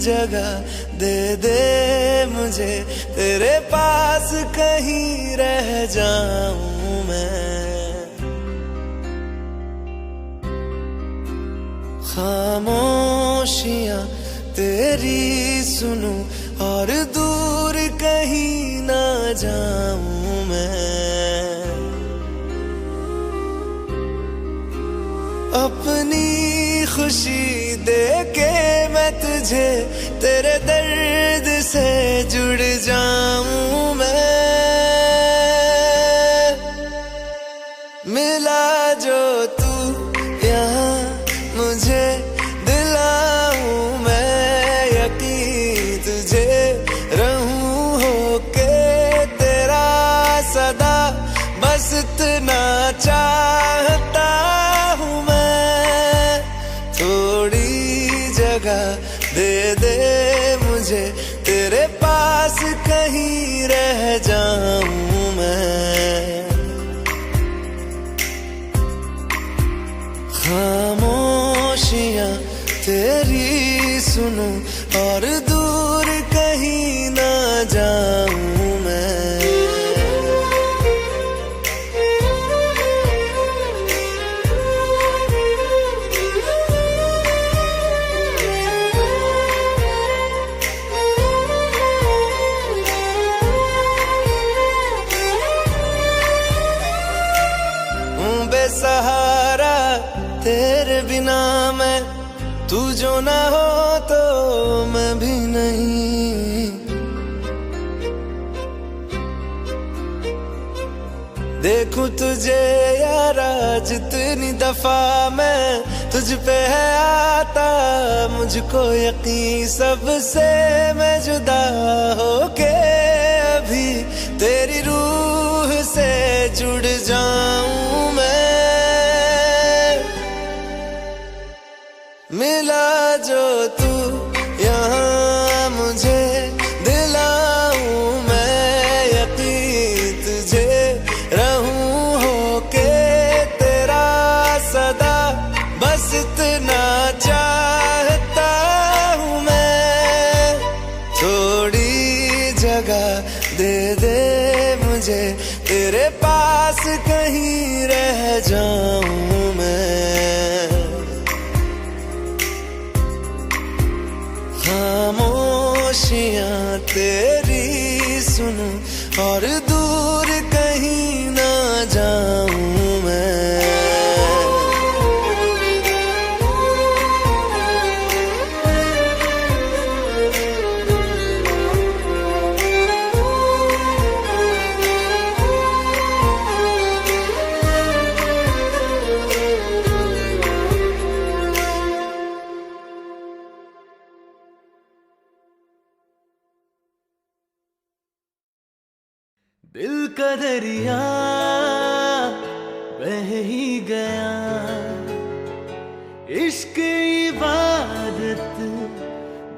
जगह दे दे मुझे, तेरे पास कहीं रह जाऊं मैं। खामोशियां तेरी सुनूं और दूर कहीं ना जाऊं मैं। अपनी खुशी दे के मैं तुझे, तेरे दर्द से जुड़ जाऊं मैं। मिला जो तू यहाँ मुझे, दिलाऊं मैं यकीन तुझे, रहूं होके तेरा सदा, बस इतना चाहता हूँ मैं। थोड़ी जगह दे दे मुझे, तेरे पास कहीं रह जाऊं मैं। खामोशियां तेरी सुनूं और दूर कहीं ना जाऊं मैं। बेसहारा तेरे बिना मैं, तू जो ना हो तो मैं भी नहीं। देखूं तुझे यारा जितनी दफा मैं, तुझ पे है आता मुझको यकीन, सबसे मैं जुदा होके अभी तेरी रूह से जुड़ जाऊं मैं। मिला जो तू यहाँ मुझे, दिलाऊं मैं यकीन तुझे, रहूं होके तेरा सदा, बस इतना चाहता हूँ मैं। थोड़ी जगह दे दे मुझे, तेरे पास कहीं रह जाऊं मैं। खामोशियां तेरी सुनूं और दूर कहीं ना जाऊं मैं। दिल का दरिया बह ही गया, इश्क इबादत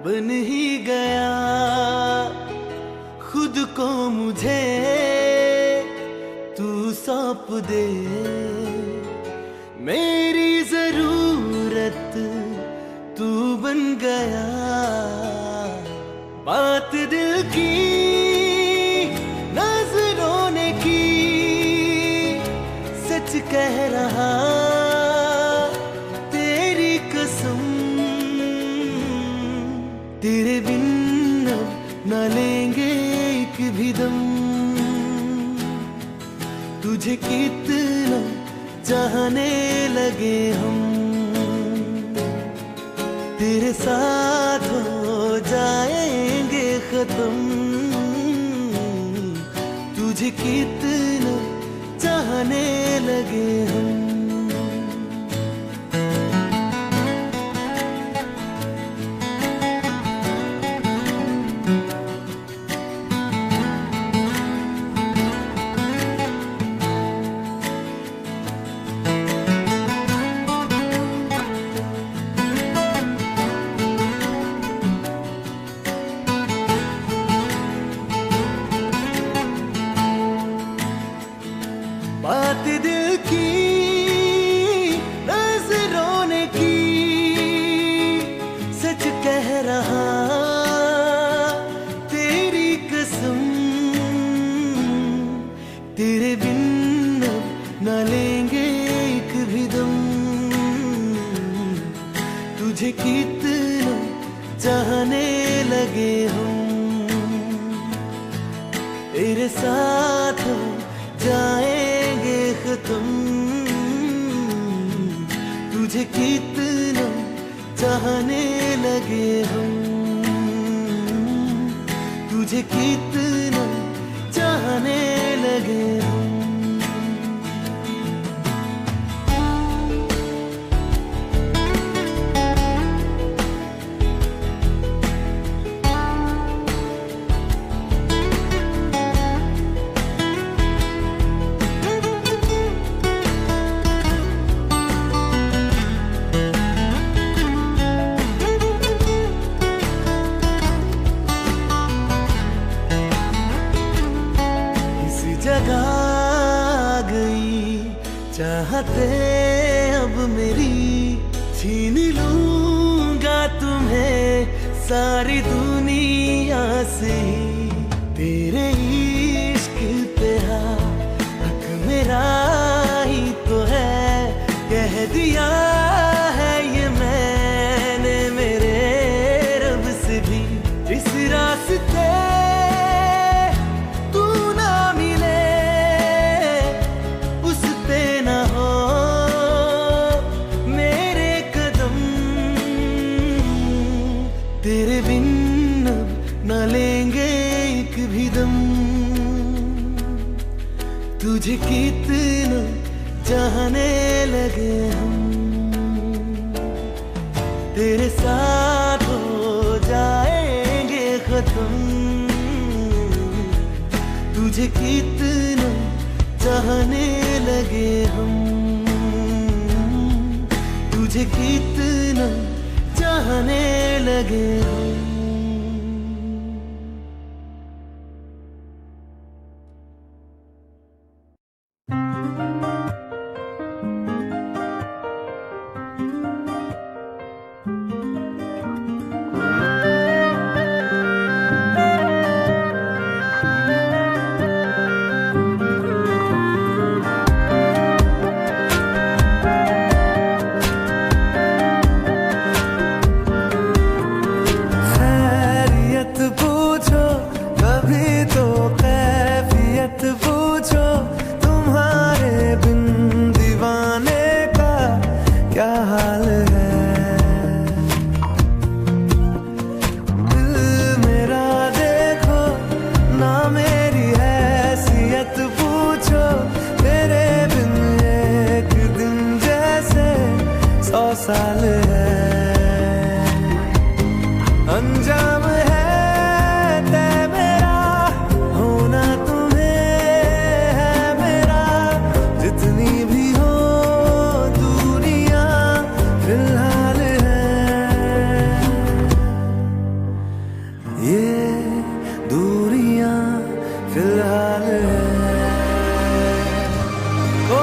बन ही गया। खुद को मुझे तू सौंप दे, मेरी जरूरत तू बन गया। बात दिल की कह रहा तेरी कसम, तेरे बिन न लेंगे एक भी दम। तुझे कितना चाहने लगे हम, तेरे साथ हो जाएंगे खत्म। तुझे कितना चाहने लगे हम। बात दिल की नजरों ने की, सच कह रहा तेरे बिन अब न लेंगे एक भी दम, तुझे कितना चाहने लगे हम, तेरे साथ हो जाएंगे खत्म, तुझे कितना चाहने लगे हम, तुझे कितना चाहने लगे हम। जगा गई चाहते अब मेरी, छीन लूंगा तुम्हें सारी दुनिया से, तेरे इश्क पे हक मेरा ही तो है, कह दिया है ये मैंने मेरे रब से भी, इस रास्ते तेरे बिन अब न लेंगे एक भी दम, तुझे कितना चाहने लगे हम, तेरे साथ हो जाएंगे खत्म, तुझे कितना चाहने लगे हम, तुझे कितना चाहने लगे हम। साल है अंजाम है तय मेरा, होना तुम्हें है मेरा, जितनी भी हो दूरियां फिलहाल है, ये दूरियां फिलहाल है। ओ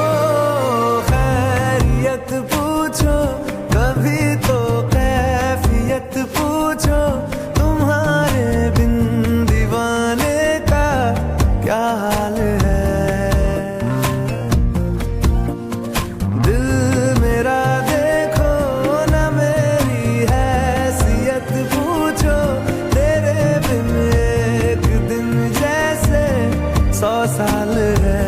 खैरियत पूछो कभी तो कैफियत पूछो, तुम्हारे बिन दीवाने का क्या हाल है। दिल मेरा देखो ना मेरी हैसियत पूछो, तेरे बिन एक दिन जैसे 100 साल है।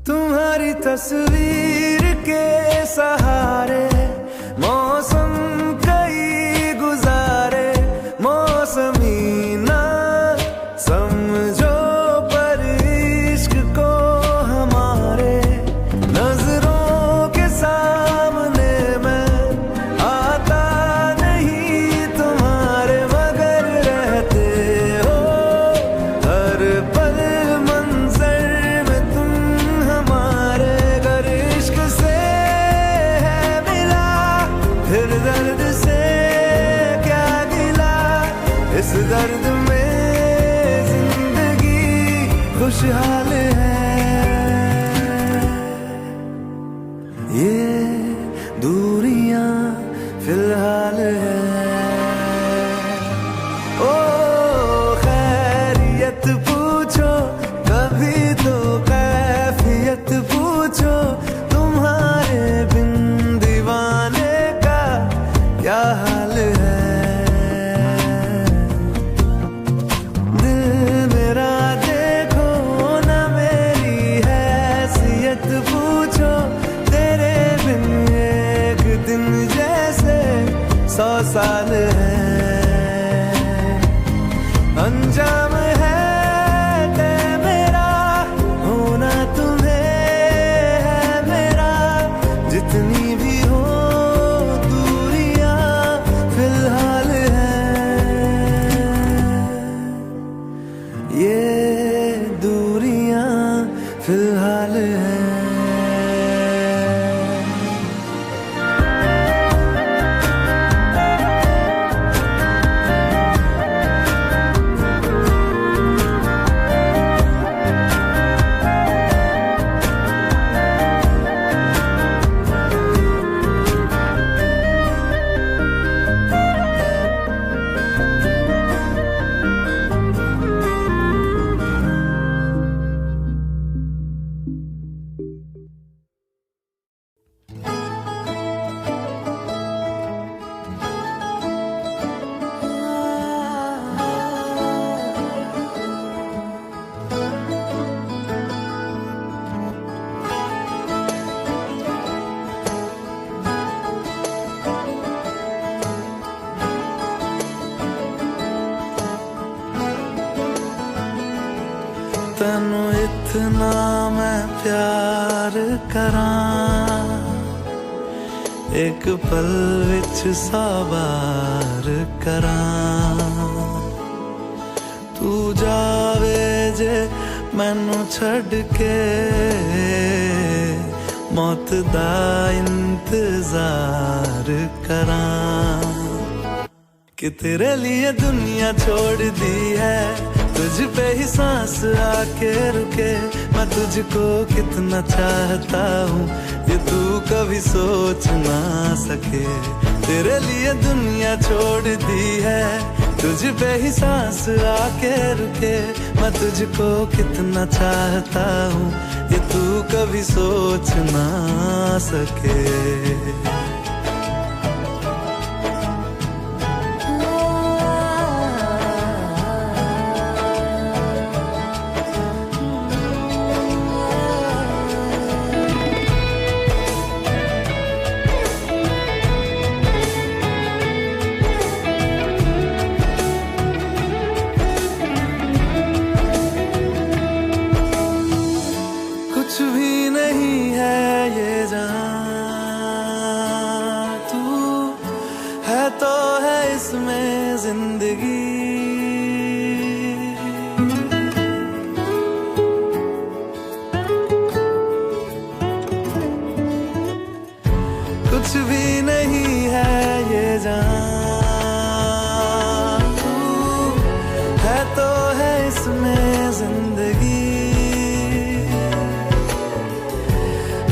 तुम्हारी तस्वीर के सहारे मौसम कई गुजारे, मौसमी ना समझो पर इश्क को हमारे, नजरों के सामने मैं आता नहीं तुम्हारे, मगर रहते हो हर पल मंजर में तुम हमारे। खुशहाल है। ये दूरियां फिलहाल है। ओ खैरियत पूछो कभी तो कैफियत पूछो, तुम्हारे बिन दीवाने का क्या हाल है। दिल मेरा देखो ना मेरी हैसियत पूछो, तेरे बिन एक दिन जैसे 100 साल है। अंजाम है तय मेरा होना तुम्हें है मेरा, जितनी भी हो दूरियां फिलहाल है। ये दूरियां फिलहाल है। तैनू इतना मैं प्यार करां, एक पल विच 100 बार करां। तू जावे जे मैनू छड़ के, मौत दा इंतजार करां। कि तेरे लिए दुनिया छोड़ दी है, तुझ पे ही सांस आके रुके। मैं तुझको कितना चाहता हूँ ये तू कभी सोच ना सके। तेरे लिए दुनिया छोड़ दी है, तुझ पे ही सांस आके रुके। मैं तुझको कितना चाहता हूँ ये तू कभी सोच ना सके। कुछ भी नहीं है ये जहां, तू है तो है इसमें जिंदगी। कुछ भी नहीं है ये जहां, तू है तो है इसमें जिंदगी।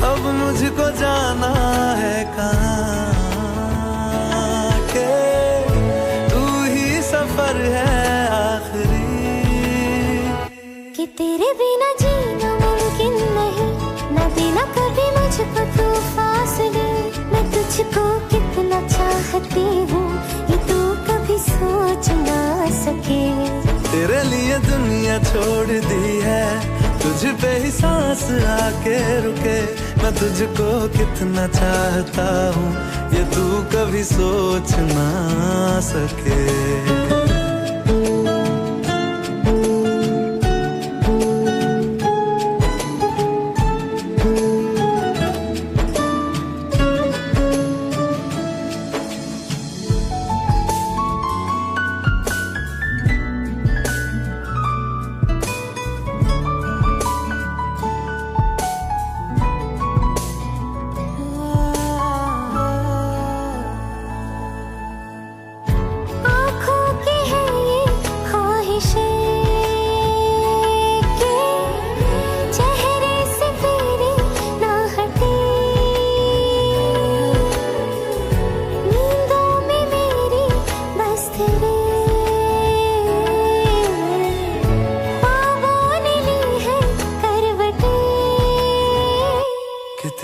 अब मुझको जाना है कहाँ के, तू ही सफर है आखिरी। कि तेरे बिना जीना मुमकिन नहीं, न देना कभी मुझको तू फासले। मैं तुझको कितना चाहती हूँ ये तू कभी सोच ना सके। तेरे लिए दुनिया छोड़ दी है, तुझ पे ही सांस आके रुके। मैं तुझको कितना चाहता हूँ ये तू कभी सोच ना सके।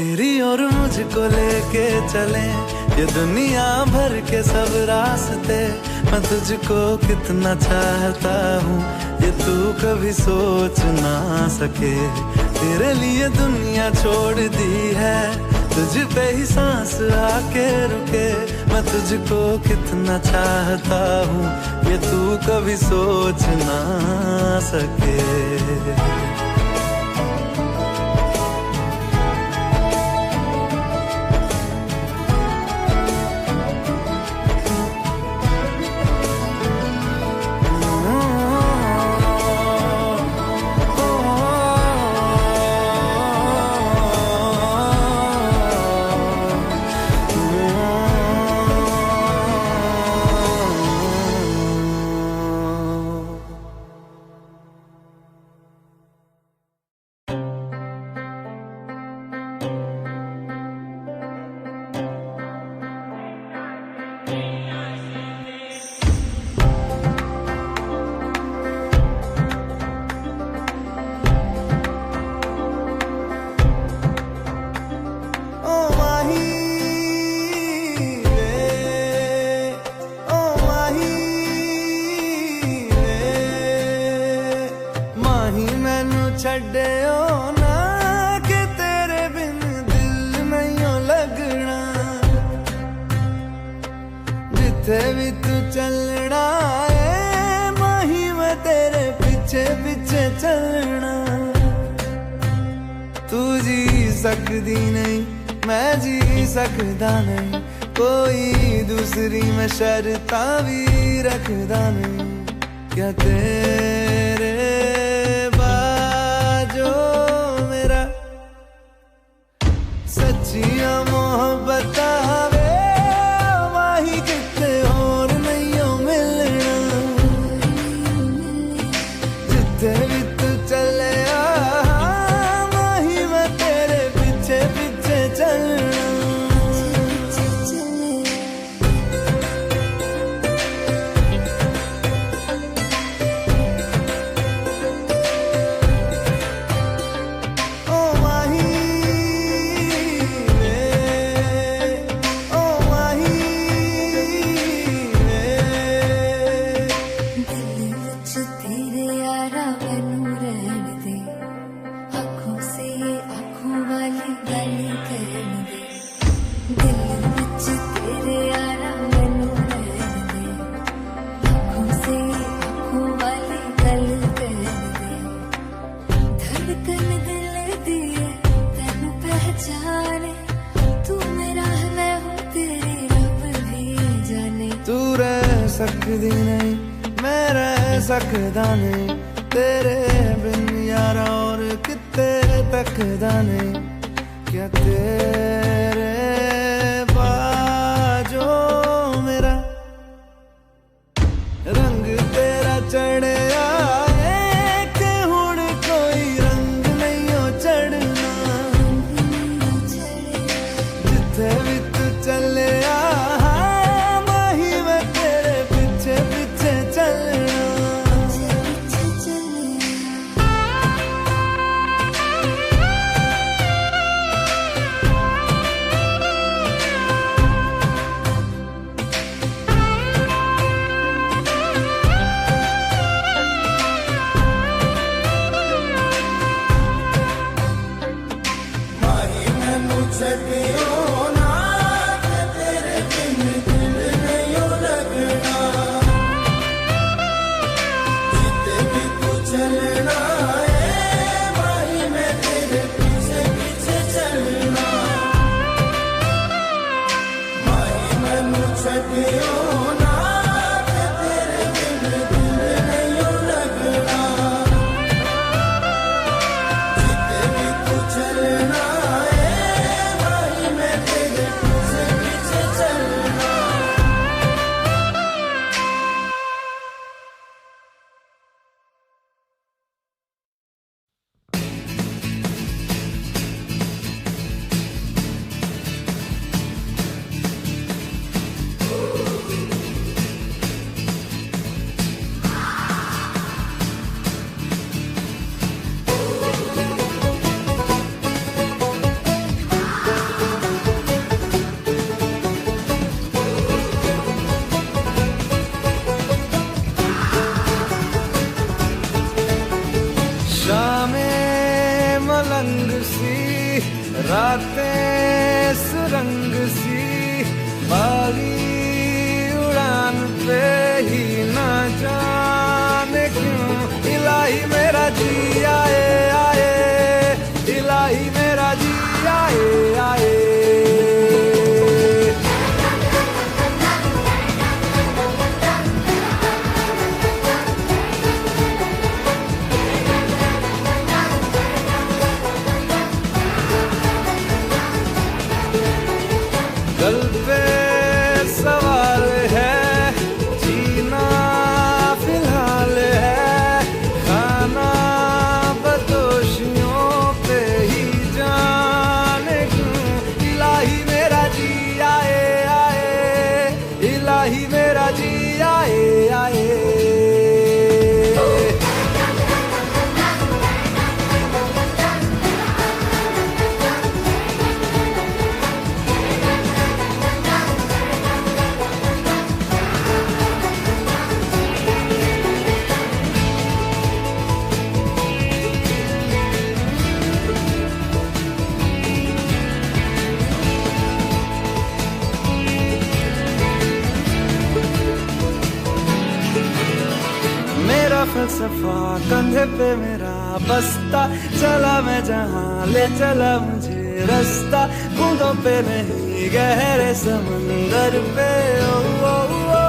तेरी और मुझको लेके चले ये दुनिया भर के सब रास्ते। मैं तुझको कितना चाहता हूँ ये तू कभी सोच ना सके। तेरे लिए दुनिया छोड़ दी है, तुझ पे ही सांस आके रुके। मैं तुझको कितना चाहता हूँ ये तू कभी सोच ना सके। छड्डियो ना कि तेरे बिन दिल नहीं लगना। जिथे भी तू चलना है माही मैं तेरे पीछे पीछे चलना। तू जी सकदी नहीं मैं जी सकदा नहीं, कोई दूसरी मैं शर्तां भी रखदा नहीं। क्या तेरे मेरा सच्चियां मोहब्बत वे माही किते और नहीं हो मिलना। जिथे भी तू चले माही मैं तेरे पीछे पीछे चलना। सकदी नहीं मैं रह सकदा नहीं, तेरे बिन यारा और किते तकदा नहीं। क्या तेरे बाजो मेरा रंग तेरा चढ़े आए कि हुण कोई रंग नहीं हो चढ़ना। जिथे भी तू चले सुरंग सी बागी उड़ान पे ही ना जाने क्यों इलाही मेरा जी आए आए, इलाही मेरा जी आए आए। कल पे सवाल है, जीना फिलहाल है, खाना बदोशियों पे ही जाने क्यों इलाही मेरा जी आए आए, इलाही मेरा जी आए आए। फलसफा कंधे पे मेरा बस्ता, चला मैं जहाँ ले चला मुझे रास्ता, बूंदों पे नहीं गहरे समंदर पे ओ, ओ, ओ,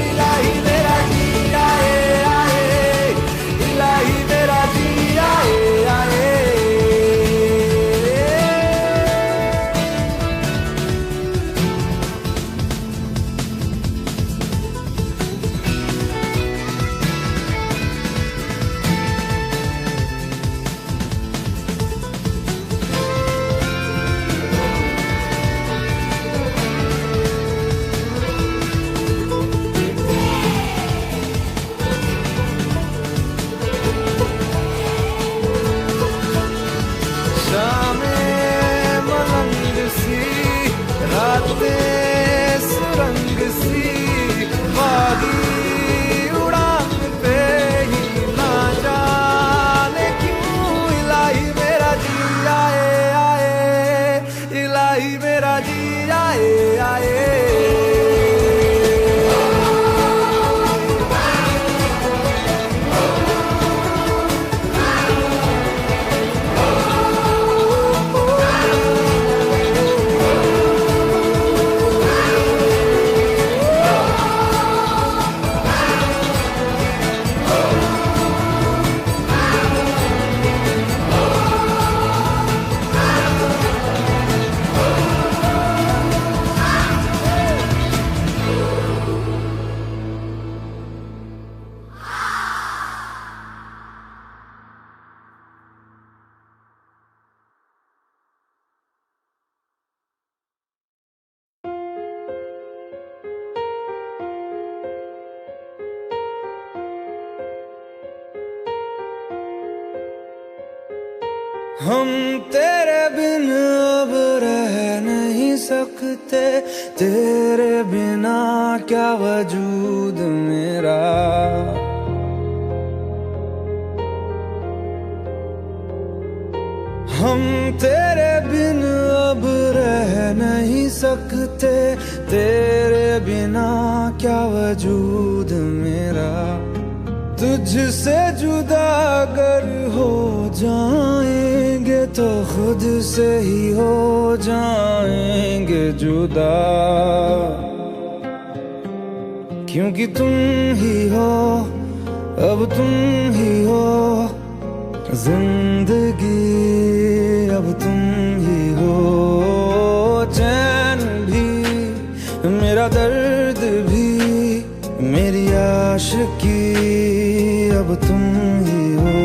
इलाही मेरा जी आए आए, इलाही मेरा जी आए आए। सुरंग सी बागी उड़ान पे ही ना जाने क्यों इलाही मेरा जी आए आए, इलाही मेरा जी आए आए। हम तेरे बिन अब रह नहीं सकते, तेरे बिना क्या वजूद मेरा। हम तेरे बिन अब रह नहीं सकते, तेरे बिना क्या वजूद मेरा। तुझसे जुदा अगर हो जाएंगे तो खुद से ही हो जाएंगे जुदा, क्योंकि तुम ही हो अब तुम ही हो जिंदगी, अब तुम ही हो चैन भी मेरा दर्द भी मेरी आशिकी, अब तुम ही हो।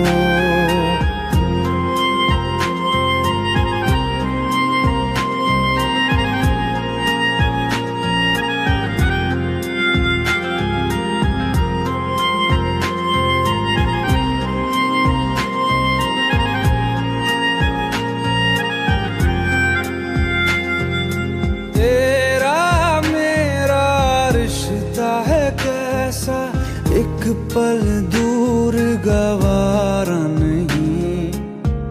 एक पल दूर गवारा नहीं,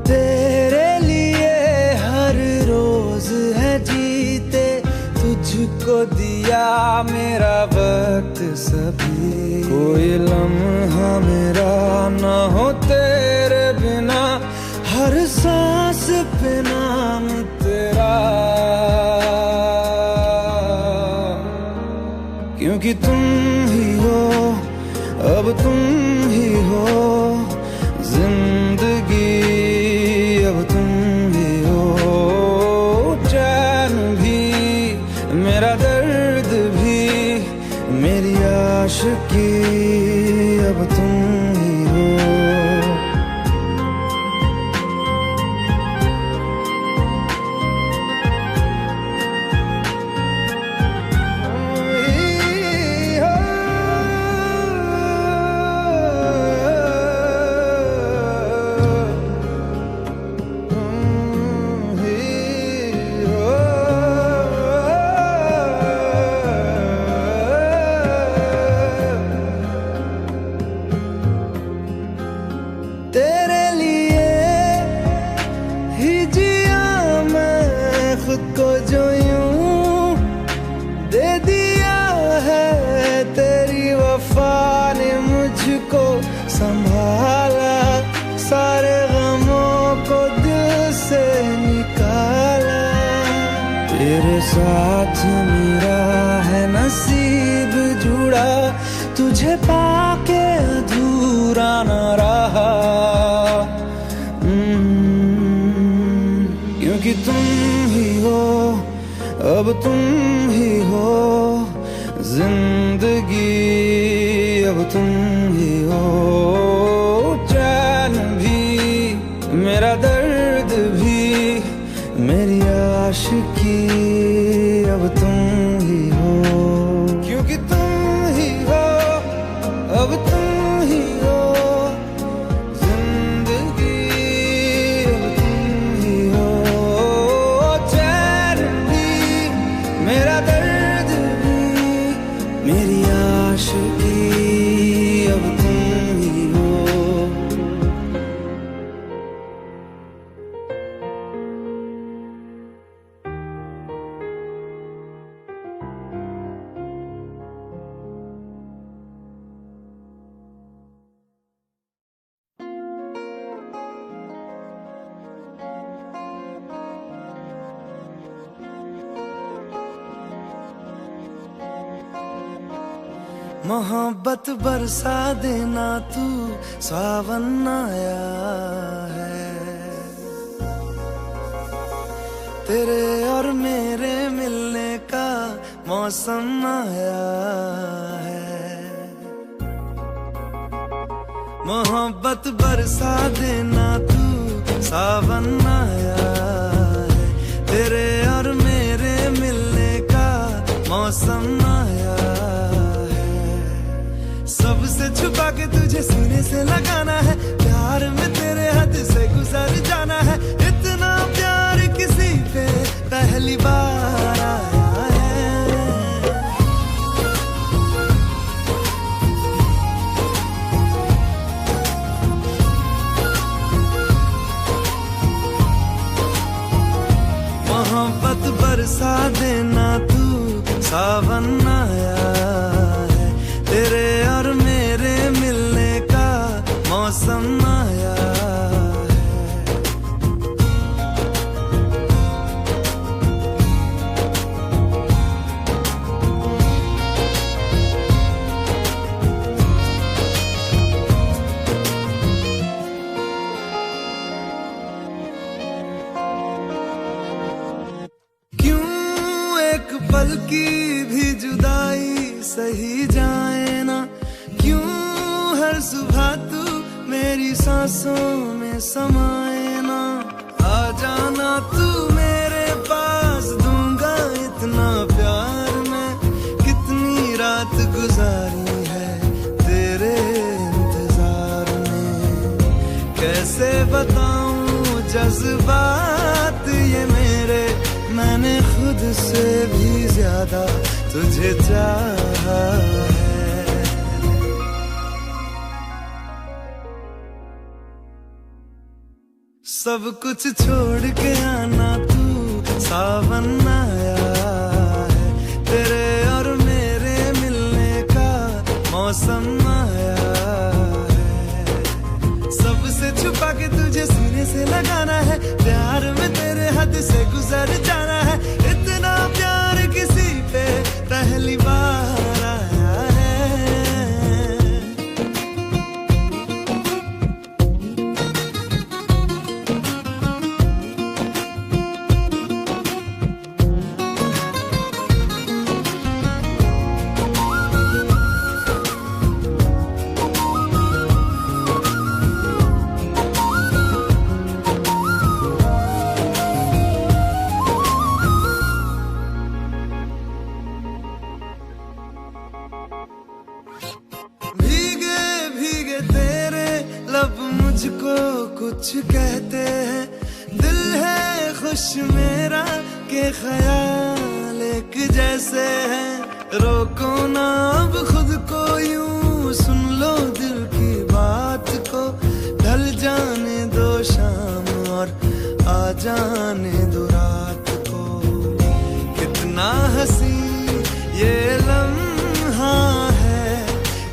तेरे लिए हर रोज तुझको दिया मेरा वक्त सभी, कोई लम्हा मेरा ना हो तेरे बिना, हर सांस पे नाम तेरा, क्योंकि तुम ही हो, अब तुम ही हो जिंदगी, अब तुम ही हो चैन भी, मेरा दर्द भी, मेरी आशिकी, अब तुम ही हो। तेरे लिए ही जिया मैं खुद को, जो यूं दे दिया है तेरी वफा ने मुझको संभाला, सारे गमों को दिल से निकाला, तेरे साथ मेरा है नसीब जुड़ा, तुझे पाके अधूरा न रहा, क्योंकि तुम ही हो, अब तुम ही हो जिंदगी, अब तुम ही हो चैन भी, मेरा दर्द भी, मेरी आशिकी, अब तुम ही हो, क्योंकि तुम ही हो, अब तुम ही हो जिंदगी, अब तुम ही हो चैन भी, मेरा दर्द भी, मेरी आशिकी, अब तुम ही हो। मोहब्बत बरसा देना तू, सावन आया है, तेरे और मेरे मिलने का मौसम आया है, मोहब्बत बरसा देना तू, सावन आया है, तेरे और मेरे मिलने का मौसम आया है, सबसे छुपा के तुझे सीने से लगाना है, प्यार में तेरे हद से गुजर जाना है, इतना प्यार किसी पे पहली बार आया है। मोहब्बत बरसा देना तू, सावन आया है, तेरे और मेरे मिलने का मौसम आया है। क्यों एक पल की भी जुदाई सही जाए ना, क्यों हर सुबह तू मेरी सांसों में समाए ना, आ जाना तू मेरे पास, दूंगा इतना प्यार मैं, कितनी रात गुजारी है तेरे इंतजार में, कैसे बताऊं जज्बात ये मेरे, मैंने खुद से भी ज्यादा तुझे चाहा है। सब कुछ छोड़ के आना तू, सावन आया है, तेरे से गुजर जाना है। इतना प्यार किसी पे पहली बार आया है। भीगे भीगे तेरे लब मुझको कुछ कहते हैं। दिल है खुश मेरा के ख्याल एक जैसे है। रोको ना अब खुद को यूं, सुन लो दिल की बात को। ढल जाने दो शाम और आ जाने दो रात को। कितना हंसी ये लम्हा है,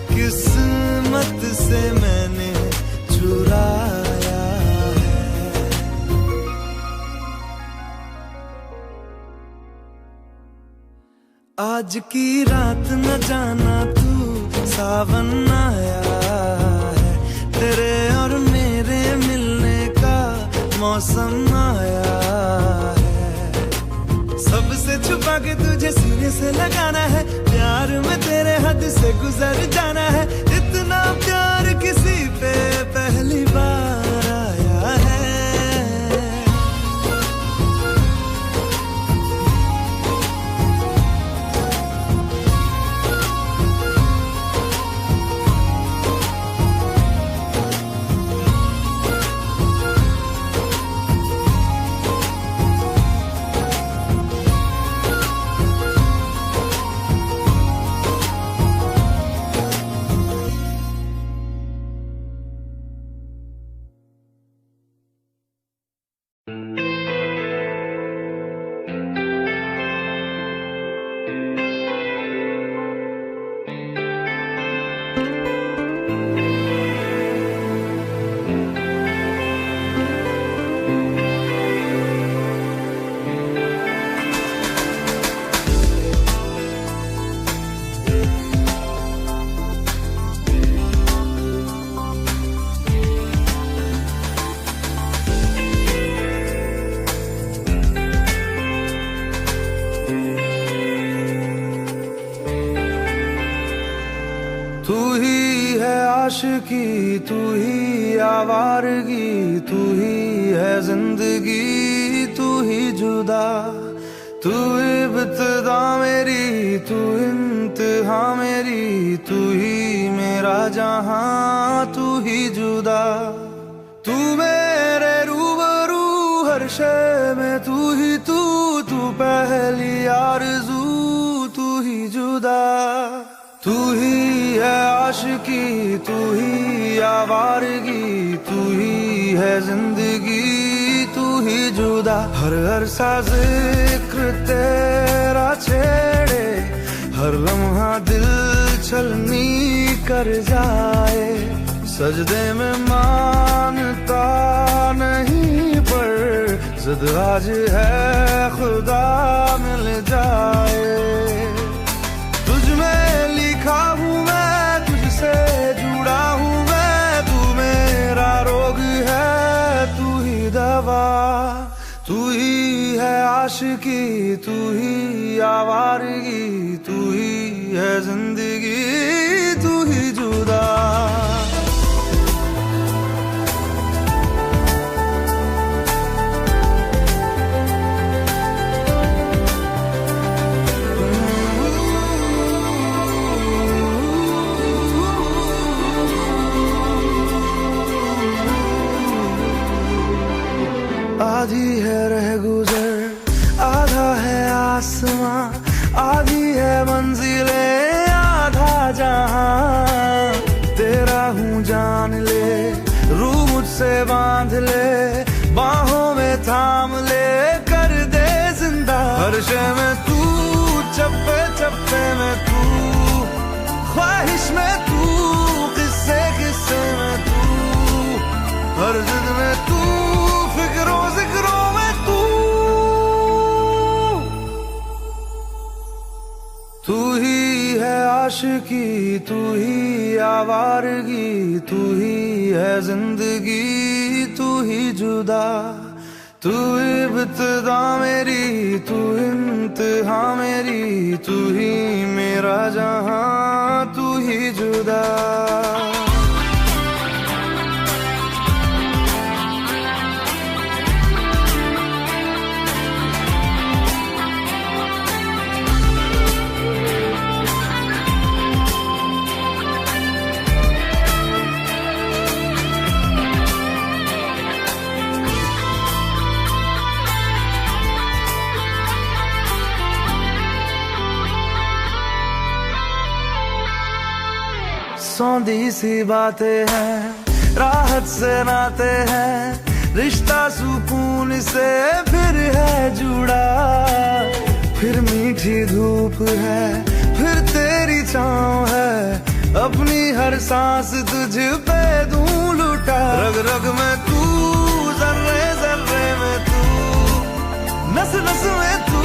किस्मत से मैंने चुराया है। आज की रात न जाना तू सावन आया है। तेरे और मेरे मिलने का मौसम आया है। सबसे छुपा के तुझे सीने से लगाना है। प्यार में तेरे हद से गुजर जाना है। इतना प्यार किसी पे पहली बार आया है। तू ही है आशिकी, तू ही आवारगी, तू ही है जिंदगी, तू ही जुदा। तू इब्तिदा मेरी, तू इंतहा मेरी, तू ही मेरा जहां, तू ही जुदा। तू मेरे रूबरू हर शय में, तू ही तू पहली आरज़ू, तू ही जुदा। तू ही है आशिकी, तू ही आवारगी, तू ही है जिंदगी, तू ही जुदा। हर सा जिक्र तेरा छेड़े, हर लम्हा दिल छलनी कर जाए। सजदे में मानता नहीं पर जिद आज है खुदा मिल जाए। तुझ में लिखा हूँ मैं, तुझसे जुड़ा हूँ मैं। तू मेरा रोग है, तू ही दवा। तू ही है आशिकी, तू ही आवारगी, तू ही है जिंदगी, तू ही जुदा। आधी है रह गुजर, आधा है आसमां, आधी है मंजिले, आधा जहां। तेरा हूँ जान ले, रूह मुझसे बांध ले, बाहों में थाम ले, कर दे जिंदा। हर शय में तू, चप्पे चप्पे में तू, ख्वाहिश में तू, किस्से किस्से में तू, हर जिद में तू, फिक्रों जिक्रों में तू। तू ही है आशिकी, तू ही आवारगी, तू ही है जिंदगी, तू ही जुदा। तू इब्तिदा मेरी, तू इंतहा मेरी, तू ही मेरा जहां, तू ही जुदा। सौंधी सी बातें हैं, राहत से नाते हैं, रिश्ता सुकून से फिर है जुड़ा। फिर मीठी धूप है, फिर तेरी छाँव है, अपनी हर सांस तुझ पे दूं लुटा। रग रग में तू, जर्रे जर्रे में तू, नस नस में तू,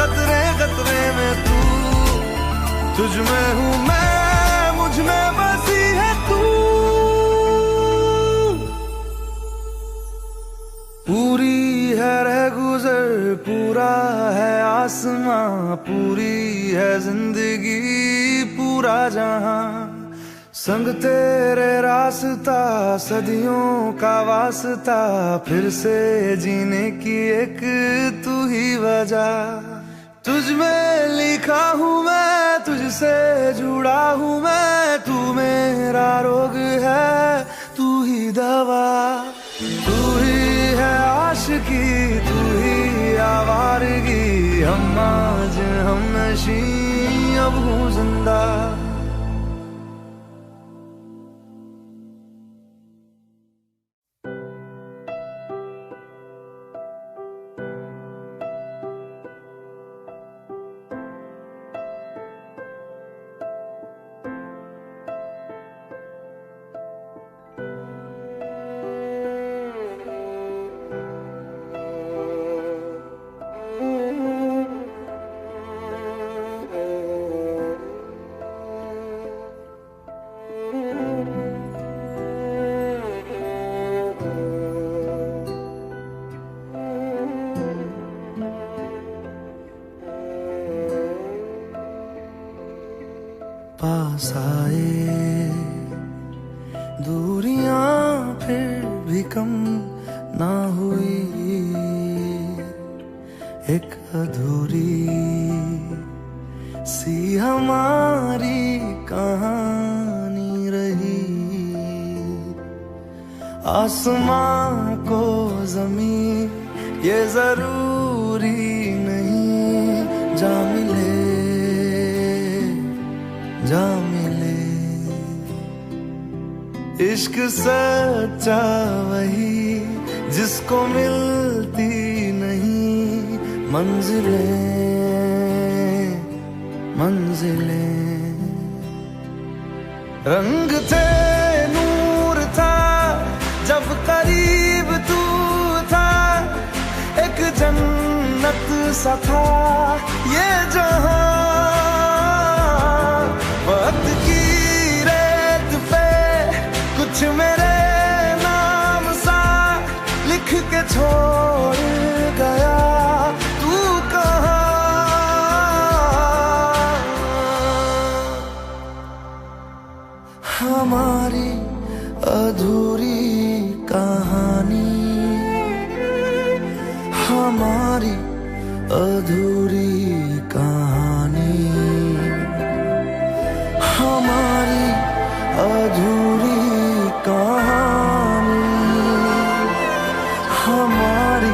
कतरे कतरे में तू। तुझ में हूँ मैं, मुझ में बसी है तू। पूरी है रह गुजर, पूरा है आसमां, पूरी है जिंदगी, पूरा जहां। संग तेरे रास्ता, सदियों का वास्ता, फिर से जीने की एक तू ही वजह। तुझ में लिखा हूँ मैं, तुझसे जुड़ा हूँ मैं, तू मेरा रोग है, तू ही दवा। तू ही है आशिकी, तू ही आवारगी, हम आज हम नशी, अब हूँ जिंदा। पास आए दूरियां फिर भी कम ना हुई, एक अधूरी सी हमारी कहानी रही। आसमां को ज़मीं ये जरूरी नहीं, जा मिले जा मिले। इश्क सच्चा वही जिसको मिलती नहीं मंजिलें मंजिलें। रंग थे नूर था जब करीब तू था, एक जन्नत सा था ये जहां। वक्त की रेत पे कुछ मेरे नाम सा लिख के छोड़ गया, तू कहाँ। हमारी अधूरी कहानी, हमारी अधूरी कहानी, हमारी अधूरी कहानी, हमारी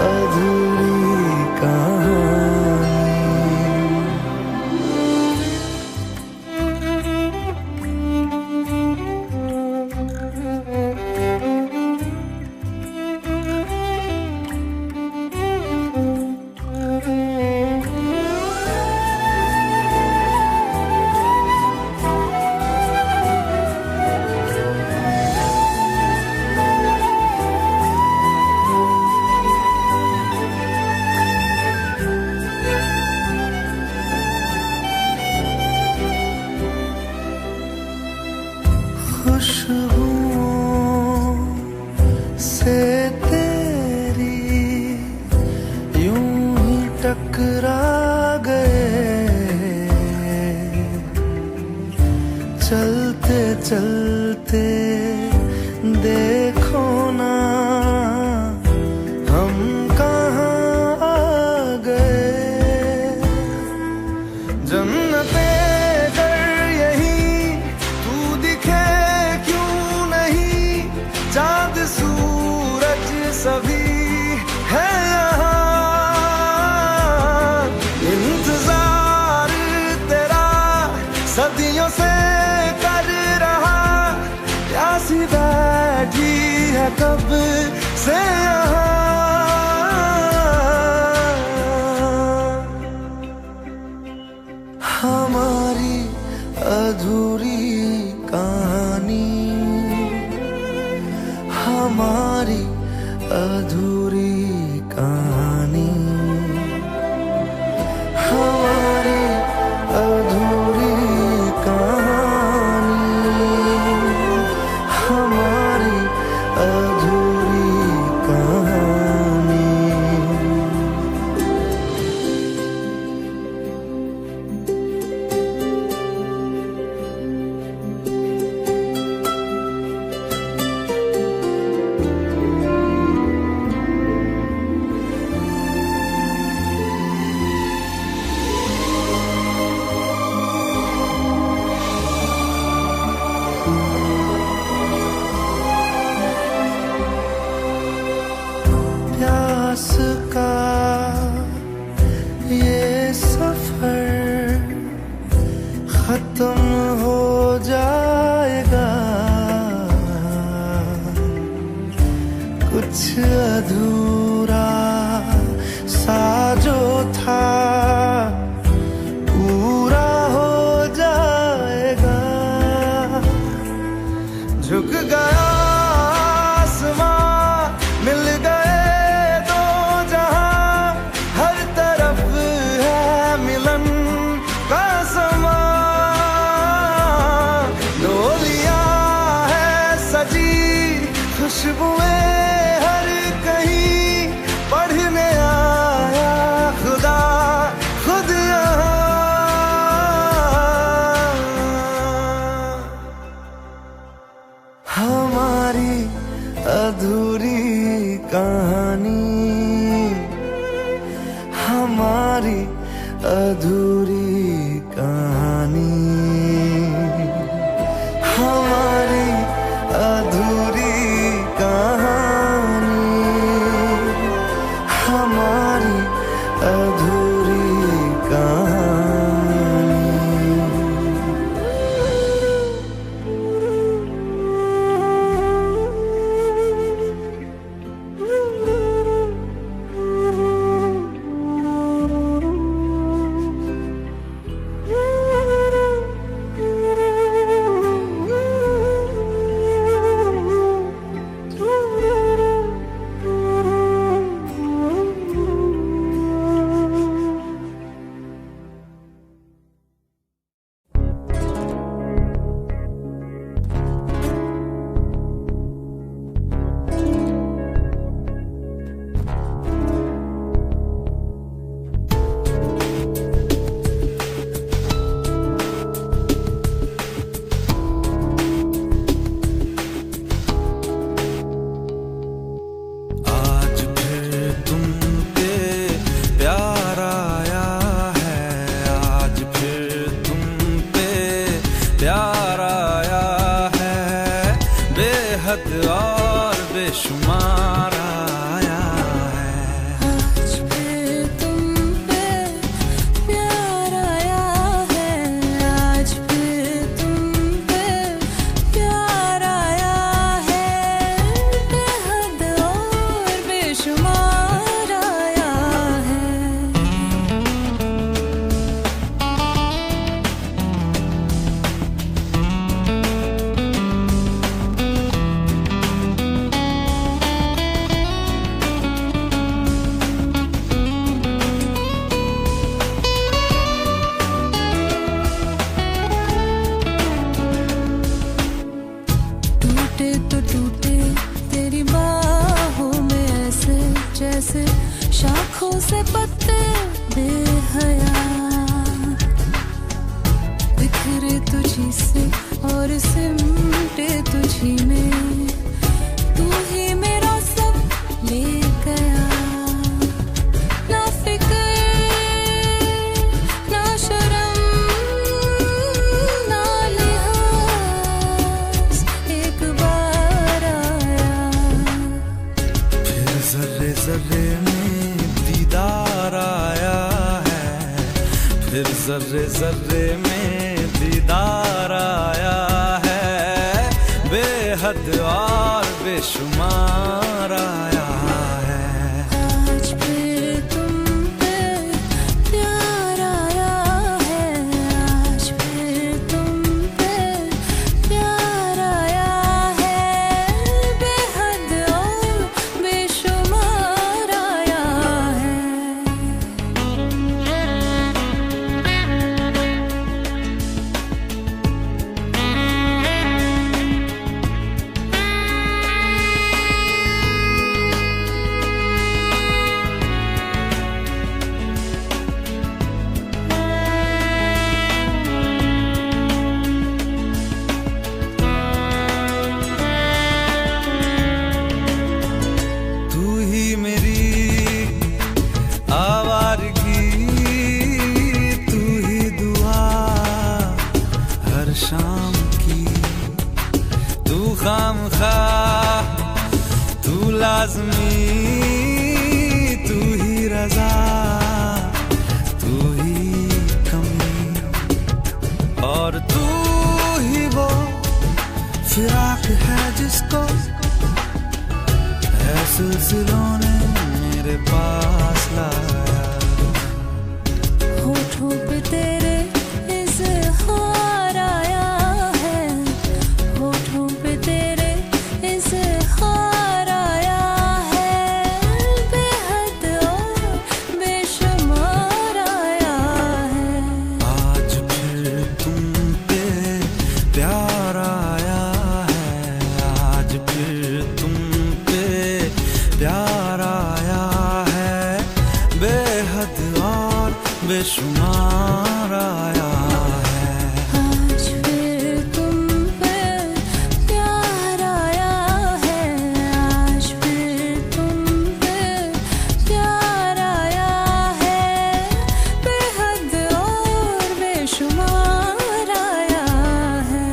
अधूरी कहानी। टकरा गए, चलते चलते देखो ना हम कहाँ आ गए। जन्नते कर यही तू दिखे क्यों नहीं, चाँद सूरज सभी है यहाँ। इंतजार तेरा सदियों से कर रहा, प्यासी बैठी है कब से यहाँ। हमारी अधूरी कहानी, हमारी अधूरी कहानी, हमारी अधूरी कहानी, हमारी अधूरी कहानी। प्यास का ये सफर खत्म हो जाएगा, कुछ अधूरा सा जो था पूरा हो जाएगा। झुक गया आसमां, मिल गए दो जहां, हर तरफ है मिलन का समा। डोलियां है सजी खुशबुएं हर कहीं, पढ़ने आया खुदा खुद यहाँ। हमारी अधूरी कहानी, हमारी अधूरी कहानी, हमारी अधूरी कहानी, हमारी अधूरी कहानी। बेहद और बेशुमार आया है। आज फिर तुम पे प्यार आया है, आज फिर तुम पे प्यार आया है। बेहद और बेशुमार आया है। टूटे तो टूटे तेरी बाहों में ऐसे जैसे शाखों से पत्ते बेहया बिखरे तुझी से और सिमटे तुझी में, तू ही मेरा सब ले गया। ना फिक्र ना शर्म ना लिहाज, एक बार आया। फिर जर्रे जर्रे में दीदार आया है, फिर जर्रे जर्रे में दीदार आया है, बेहद और बेशुमार आया है। आज फिर तुम पे प्यार आया है, आज फिर तुम पे प्यार आया है, बेहद और बेशुमार आया है। तू ही मेरी आवारगी, तू ही दुआ हर शाम की, तू खामखा तू लाज़मी, तू ही रज़ा तू ही कमी, और तू ही वो फिराक है जिसको है सिलसिलों ने मेरे पास लाया। होठों पे तेरे इज़हार आया है, होठों पे तेरे इज़हार आया है, बेहद और बेशुमार आया है। आज फिर तुम पे प्यार आया है, आज फिर तुम पे प्यार आया है, बेहद और बेशुमार आया है। आज फिर तुम पे प्यार आया है, आज फिर तुम पे प्यार आया है, बेहद और बेशुमार आया है।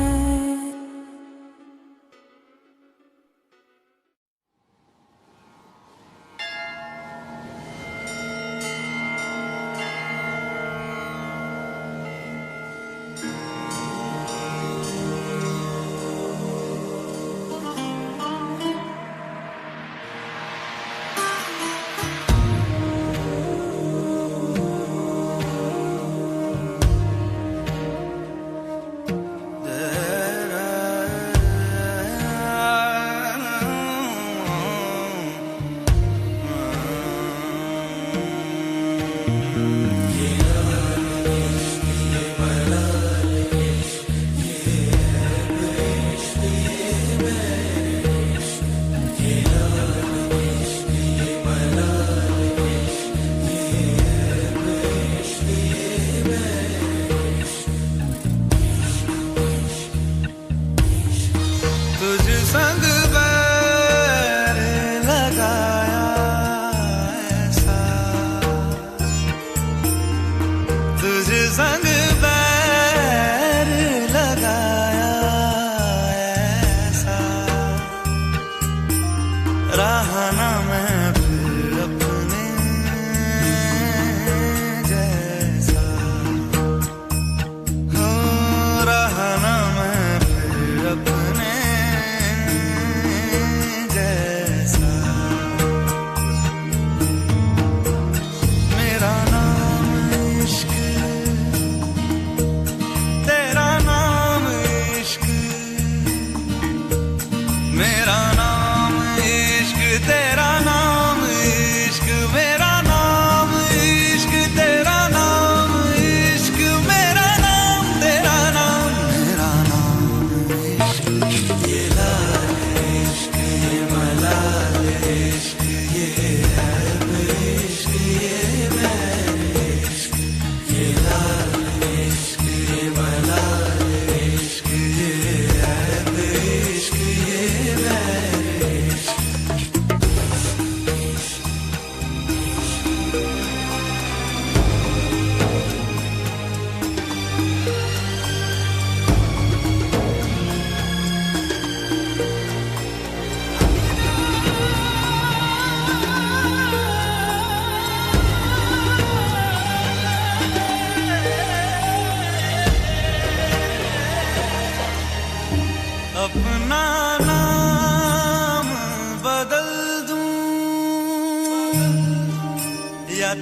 तुझ संग बैर लगाया ऐसा, तुझ संग बैर लगाया ऐसा, रहा ना मैं फिर अपने जैसा, हो रहा ना मैं फिर अपने जैसा। मेरा नाम इश्क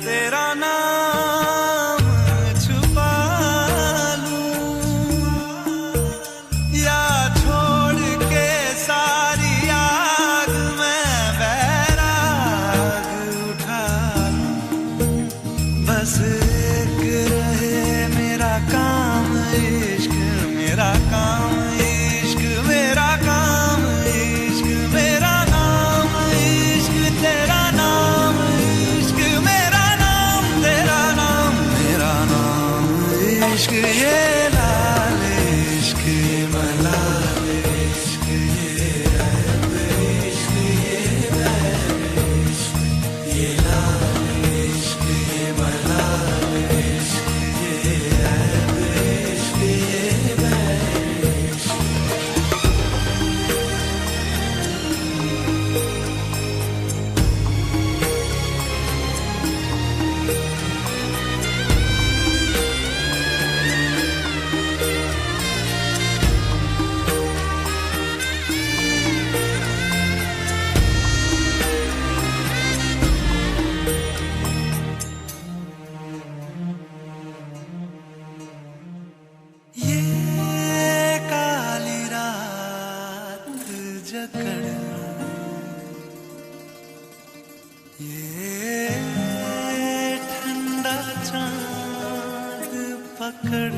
तेरा नाम छुपा लूं या छोड़ के सारी आग में बैराग उठा लूं। बस एक रहे मेरा काम इश्क, मेरा काम इश्क, मेरा काम इश्क, मेरा नाम इश्क, तेरा नाम इश्क, मेरा नाम तेरा नाम, मेरा नाम इश्क, ये लाल इश्क, ये मलाल इश्क, ये रब इश्क, ये बैर इश्क, ये लाल इश्क, ये मलाल इश्क, ये रब इश्क, ये बैर इश्क। ये काली रात जकड़, ये ठंडा चांद पकड़,